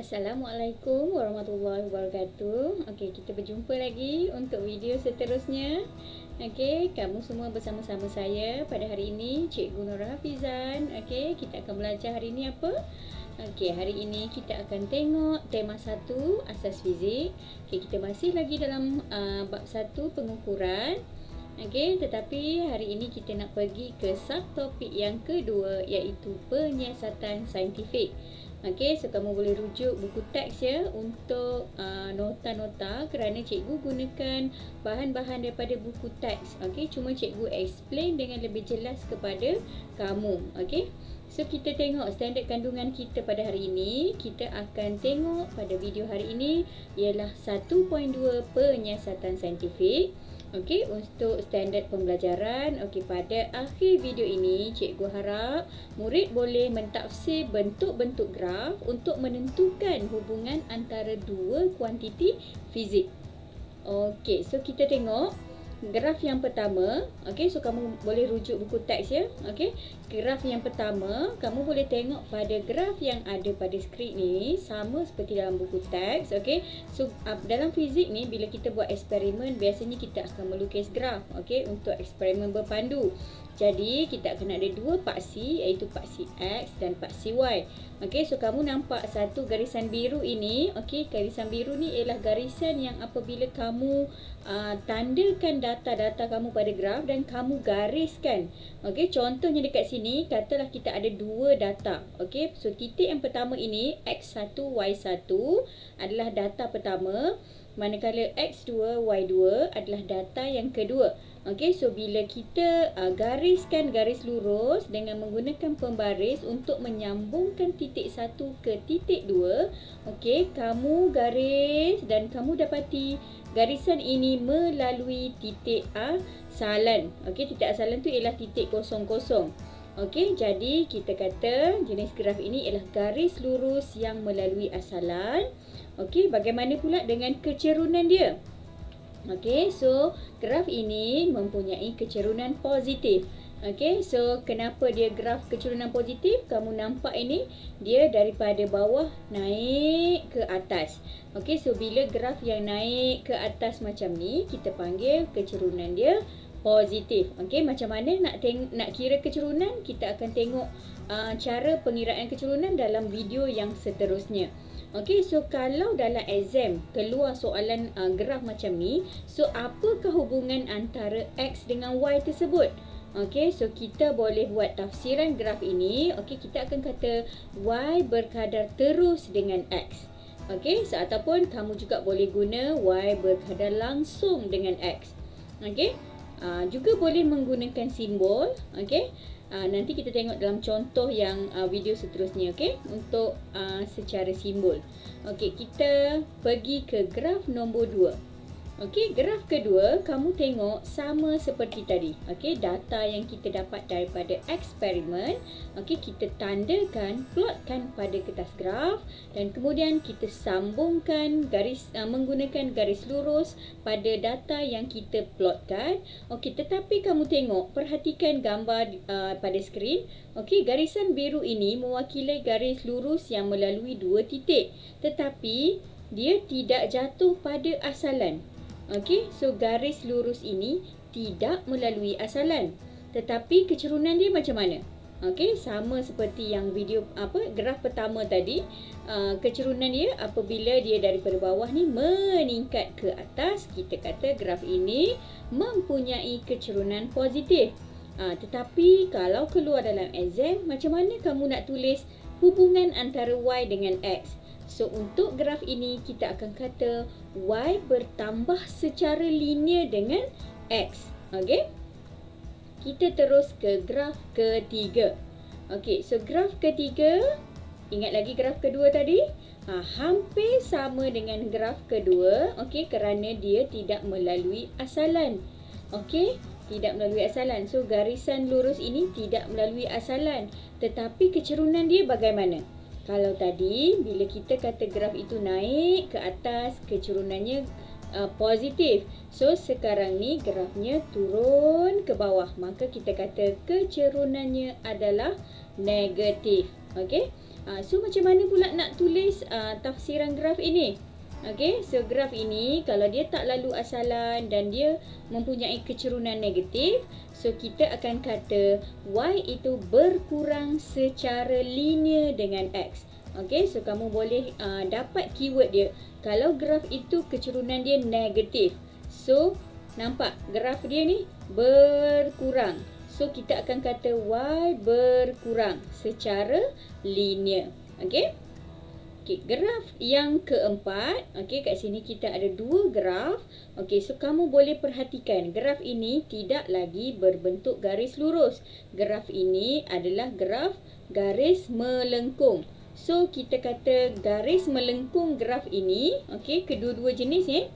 Assalamualaikum warahmatullahi wabarakatuh. Okey, kita berjumpa lagi untuk video seterusnya. Okey, kamu semua bersama-sama saya pada hari ini, Cikgu Nora Hafizan. Okey, kita akan belajar hari ini apa? Okey, hari ini kita akan tengok tema 1, asas fizik. Okey, kita masih lagi dalam bab 1, pengukuran. Okey, tetapi hari ini kita nak pergi ke subtopik yang kedua, iaitu penyiasatan saintifik. Okey, so kamu boleh rujuk buku teks ya untuk nota-nota kerana cikgu gunakan bahan-bahan daripada buku teks. Okey, cuma cikgu explain dengan lebih jelas kepada kamu. Okey, so kita tengok standard kandungan kita pada hari ini. Kita akan tengok pada video hari ini ialah 1.2 penyiasatan saintifik. Okey, untuk standard pembelajaran. Okey, pada akhir video ini cikgu harap murid boleh mentafsir bentuk-bentuk graf untuk menentukan hubungan antara dua kuantiti fizik. Okey, so kita tengok graf yang pertama. Okey, so kamu boleh rujuk buku teks ya. Okey, graf yang pertama, kamu boleh tengok pada graf yang ada pada skrin ni sama seperti dalam buku teks. Okey, so dalam fizik ni bila kita buat eksperimen, biasanya kita akan melukis graf. Okey, untuk eksperimen berpandu. Jadi kita akan ada dua paksi, iaitu paksi X dan paksi Y. Okey, so kamu nampak satu garisan biru ini. Okey, garisan biru ni ialah garisan yang apabila kamu tandakan data-data kamu pada graf dan kamu gariskan. Okey, contohnya dekat sini, katalah kita ada dua data. Okey, so titik yang pertama ini X1, Y1 adalah data pertama. Manakala X2, Y2 adalah data yang kedua. Okey, so bila kita gariskan garis lurus dengan menggunakan pembaris untuk menyambungkan titik 1 ke titik 2, okey, kamu garis dan kamu dapati garisan ini melalui titik asalan. Okey, titik asalan tu ialah titik 00. Okey, jadi kita kata jenis graf ini ialah garis lurus yang melalui asalan. Okey, bagaimana pula dengan kecerunan dia? Okey, so graf ini mempunyai kecerunan positif. Okey, so kenapa dia graf kecerunan positif? Kamu nampak ini, dia daripada bawah naik ke atas. Okey, so bila graf yang naik ke atas macam ni, kita panggil kecerunan dia positif. Okey, macam mana nak kira kecerunan? Kita akan tengok cara pengiraan kecerunan dalam video yang seterusnya. Okey, so kalau dalam exam keluar soalan graf macam ni, so apakah hubungan antara X dengan Y tersebut? Okey, so kita boleh buat tafsiran graf ini. Okey, kita akan kata Y berkadar terus dengan X. Okey, so ataupun kamu juga boleh guna Y berkadar langsung dengan X. Okey, juga boleh menggunakan simbol. Okey, nanti kita tengok dalam contoh yang video seterusnya. Okey, untuk secara simbol. Okey, kita pergi ke graf nombor 2. Okey, graf kedua kamu tengok sama seperti tadi. Okey, data yang kita dapat daripada eksperimen, okey, kita tandakan, plotkan pada kertas graf dan kemudian kita sambungkan garis menggunakan garis lurus pada data yang kita plotkan. Okey, tetapi kamu tengok, perhatikan gambar pada skrin. Okey, garisan biru ini mewakili garis lurus yang melalui dua titik, tetapi dia tidak jatuh pada asalan. Okey, so garis lurus ini tidak melalui asalan. Tetapi kecerunan dia macam mana? Okey, sama seperti yang video graf pertama tadi. Kecerunan dia apabila dia daripada bawah ni meningkat ke atas, kita kata graf ini mempunyai kecerunan positif. Tetapi kalau keluar dalam exam, macam mana kamu nak tulis hubungan antara Y dengan X? So untuk graf ini kita akan kata Y bertambah secara linear dengan X. Okey, kita terus ke graf ketiga. Okey, so graf ketiga, ingat lagi graf kedua tadi? Hampir sama dengan graf kedua. Okey, kerana dia tidak melalui asalan. Okey, tidak melalui asalan. So garisan lurus ini tidak melalui asalan. Tetapi kecerunan dia bagaimana? Kalau tadi bila kita kata graf itu naik ke atas, kecerunannya positif. So sekarang ni grafnya turun ke bawah, maka kita kata kecerunannya adalah negatif. Okey. So macam mana pula nak tulis tafsiran graf ini? Okey, so graf ini kalau dia tak lalu asalan dan dia mempunyai kecerunan negatif, so kita akan kata y itu berkurang secara linear dengan x. Okey, so kamu boleh dapat keyword dia. Kalau graf itu kecerunan dia negatif, so nampak graf dia ni berkurang. So kita akan kata y berkurang secara linear. Okey. Okey, graf yang keempat. Okey, kat sini kita ada dua graf. Okey, so kamu boleh perhatikan graf ini tidak lagi berbentuk garis lurus. Graf ini adalah graf garis melengkung. So kita kata garis melengkung graf ini, okey, kedua-dua jenis ni,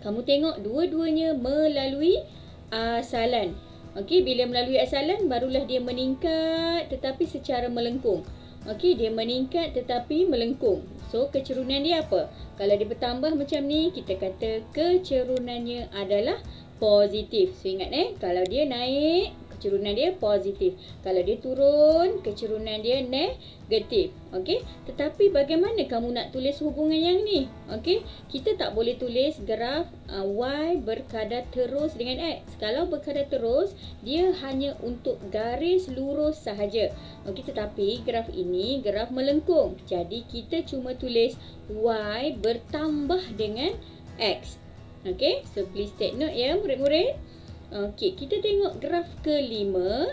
kamu tengok dua-duanya melalui asalan. Okey, bila melalui asalan barulah dia meningkat tetapi secara melengkung. Okey, dia meningkat tetapi melengkung. So kecerunan dia apa? Kalau dia bertambah macam ni, kita kata kecerunannya adalah positif. So ingat kalau dia naik, kecerunan dia positif. Kalau dia turun, kecerunan dia negatif. Okey, tetapi bagaimana kamu nak tulis hubungan yang ni? Okey, kita tak boleh tulis graf y berkadar terus dengan x. Kalau berkadar terus, dia hanya untuk garis lurus sahaja. Okey, tetapi graf ini graf melengkung. Jadi kita cuma tulis y bertambah dengan x. Okey, so please take note ya murid-murid. Okey, kita tengok graf kelima.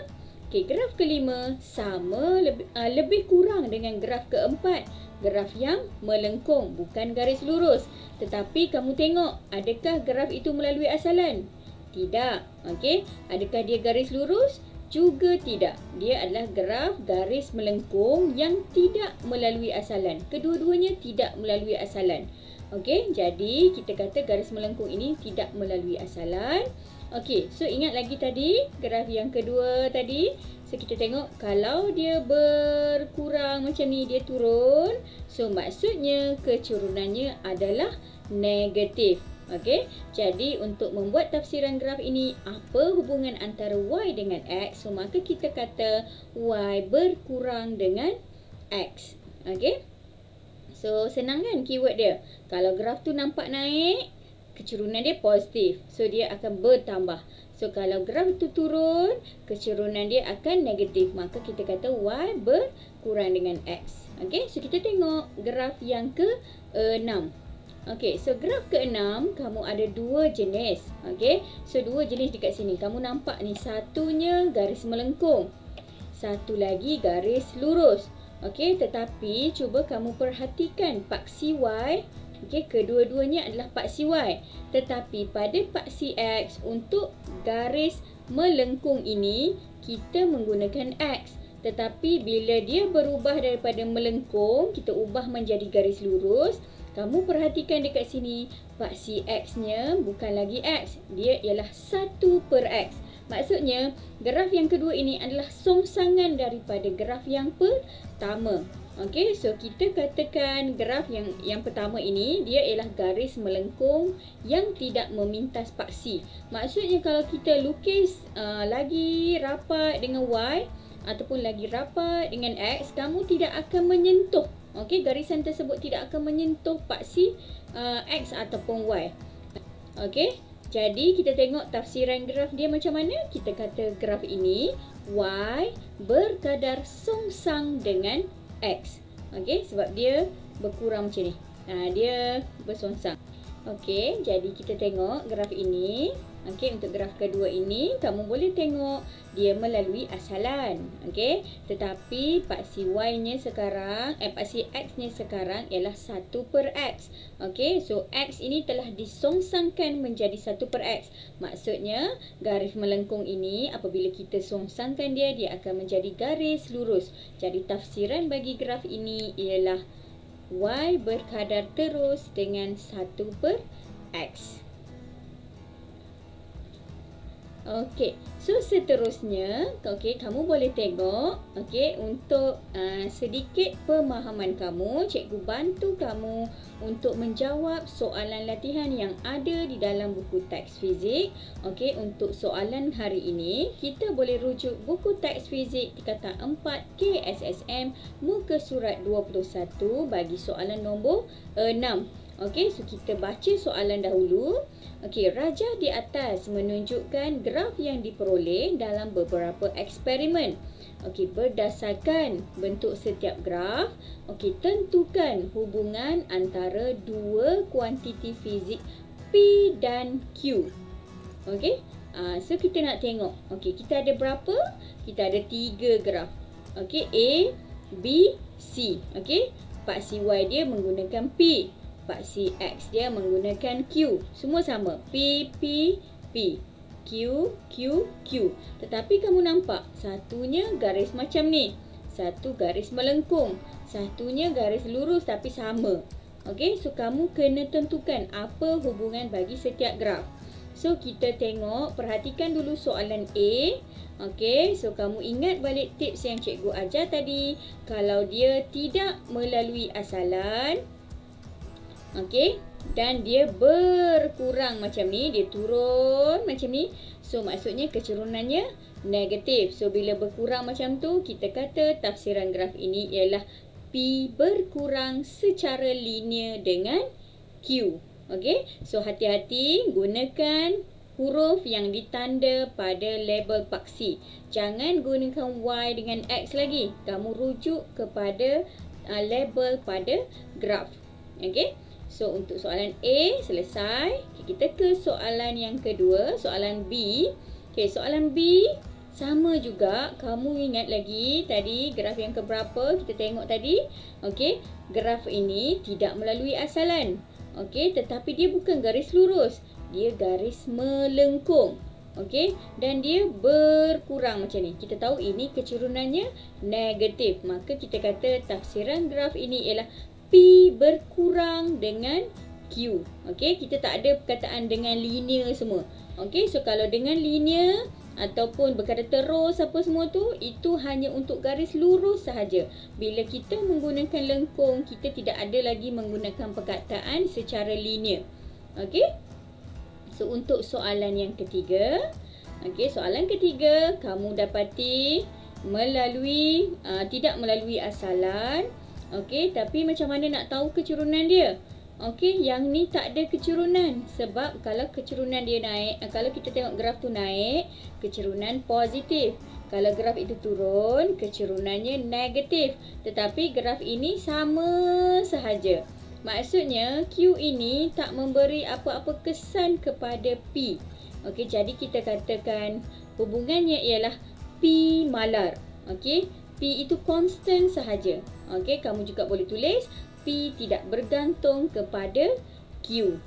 Okey, graf kelima sama lebih kurang dengan graf keempat. Graf yang melengkung, bukan garis lurus. Tetapi kamu tengok, adakah graf itu melalui asalan? Tidak. Okey, adakah dia garis lurus? Juga tidak. Dia adalah graf garis melengkung yang tidak melalui asalan. Kedua-duanya tidak melalui asalan. Okey, jadi kita kata garis melengkung ini tidak melalui asalan. Okey, so ingat lagi tadi graf yang kedua tadi. So kita tengok kalau dia berkurang macam ni, dia turun. So maksudnya kecerunannya adalah negatif. Okey, jadi untuk membuat tafsiran graf ini, apa hubungan antara y dengan x? So maka kita kata y berkurang dengan x. Okey, so senang kan keyword dia? Kalau graf tu nampak naik, kecerunan dia positif. So dia akan bertambah. So kalau graf tu turun, kecerunan dia akan negatif. Maka kita kata y berkurang dengan x. Okey, so kita tengok graf yang ke-6. Okey, so graf ke-6 kamu ada dua jenis. Okey, so dua jenis dekat sini. Kamu nampak ni, satunya garis melengkung, satu lagi garis lurus. Okey, tetapi cuba kamu perhatikan paksi y. Okey, kedua-duanya adalah paksi y. Tetapi pada paksi x, untuk garis melengkung ini kita menggunakan x. Tetapi bila dia berubah daripada melengkung, kita ubah menjadi garis lurus. Kamu perhatikan dekat sini, paksi x-nya bukan lagi x. Dia ialah 1/x. Maksudnya, graf yang kedua ini adalah songsangan daripada graf yang pertama. Okey, so kita katakan graf yang pertama ini, dia ialah garis melengkung yang tidak memintas paksi. Maksudnya kalau kita lukis lagi rapat dengan y ataupun lagi rapat dengan x, kamu tidak akan menyentuh. Okey, garisan tersebut tidak akan menyentuh paksi x ataupun y. Okey, jadi kita tengok tafsiran graf dia macam mana. Kita kata graf ini y berkadar songsang dengan x. Okey, sebab dia berkurang macam ni. Dia bersongsang. Okey, jadi kita tengok graf ini. Okey, untuk graf kedua ini kamu boleh tengok dia melalui asalan. Okey, tetapi paksi y-nya sekarang, paksi x-nya sekarang ialah 1/x. Okey, so x ini telah disongsangkan menjadi 1/x. Maksudnya garis melengkung ini apabila kita songsangkan dia, dia akan menjadi garis lurus. Jadi tafsiran bagi graf ini ialah y berkadar terus dengan 1/x. Okey, so seterusnya, kamu boleh tengok, untuk sedikit pemahaman kamu, cikgu bantu kamu untuk menjawab soalan latihan yang ada di dalam buku teks fizik. Untuk soalan hari ini, kita boleh rujuk buku teks fizik tingkatan 4 KSSM muka surat 21 bagi soalan nombor 6. So kita baca soalan dahulu. Rajah di atas menunjukkan graf yang diperoleh dalam beberapa eksperimen. Berdasarkan bentuk setiap graf, tentukan hubungan antara dua kuantiti fizik P dan Q. So kita nak tengok. Kita ada berapa? Kita ada 3 graf. A, B, C. Paksi Y dia menggunakan P. Paksi X dia menggunakan Q. Semua sama. P, P, P. Q, Q, Q. Tetapi kamu nampak, satunya garis macam ni. Satu garis melengkung. Satunya garis lurus tapi sama. So kamu kena tentukan apa hubungan bagi setiap graf. So kita tengok, perhatikan dulu soalan A. So kamu ingat balik tips yang cikgu ajar tadi. Kalau dia tidak melalui asalan, dan dia berkurang macam ni, dia turun macam ni, so maksudnya kecerunannya negatif. So bila berkurang macam tu, kita kata tafsiran graf ini ialah P berkurang secara linear dengan Q. So hati-hati gunakan huruf yang ditanda pada label paksi. Jangan gunakan Y dengan X lagi. Kamu rujuk kepada label pada graf. So untuk soalan A selesai. Kita ke soalan yang kedua, soalan B. Soalan B sama juga. Kamu ingat lagi tadi graf yang keberapa kita tengok tadi? Graf ini tidak melalui asalan. Tetapi dia bukan garis lurus. Dia garis melengkung. Dan dia berkurang macam ni. Kita tahu ini kecerunannya negatif. Maka kita kata tafsiran graf ini ialah P berkurang dengan Q. Kita tak ada perkataan dengan linear semua. So kalau dengan linear ataupun berkata terus apa semua tu, itu hanya untuk garis lurus sahaja. Bila kita menggunakan lengkung, kita tidak ada lagi menggunakan perkataan secara linear. So untuk soalan yang ketiga, soalan ketiga kamu dapati melalui tidak melalui asalan. Tapi macam mana nak tahu kecurunan dia? Yang ni tak ada kecurunan. Sebab kalau kecurunan dia naik, kalau kita tengok graf tu naik, kecurunan positif. Kalau graf itu turun, kecurunannya negatif. Tetapi graf ini sama sahaja. Maksudnya Q ini tak memberi apa-apa kesan kepada P. Jadi kita katakan hubungannya ialah P malar. P itu konstan sahaja. Kamu juga boleh tulis P tidak bergantung kepada Q.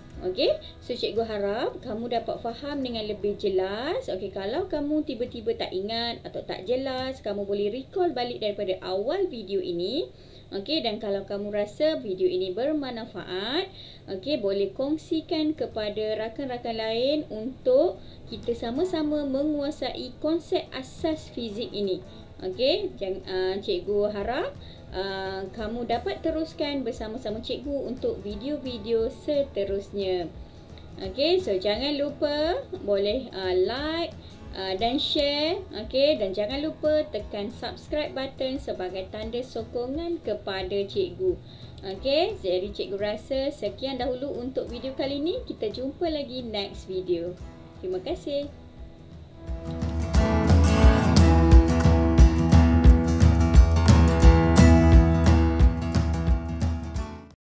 So cikgu harap kamu dapat faham dengan lebih jelas. Kalau kamu tiba-tiba tak ingat atau tak jelas, kamu boleh recall balik daripada awal video ini. Dan kalau kamu rasa video ini bermanfaat, boleh kongsikan kepada rakan-rakan lain untuk kita sama-sama menguasai konsep asas fizik ini. Cikgu harap kamu dapat teruskan bersama-sama cikgu untuk video-video seterusnya. So jangan lupa boleh like dan share. Dan jangan lupa tekan subscribe button sebagai tanda sokongan kepada cikgu. Jadi cikgu rasa sekian dahulu untuk video kali ini. Kita jumpa lagi next video. Terima kasih.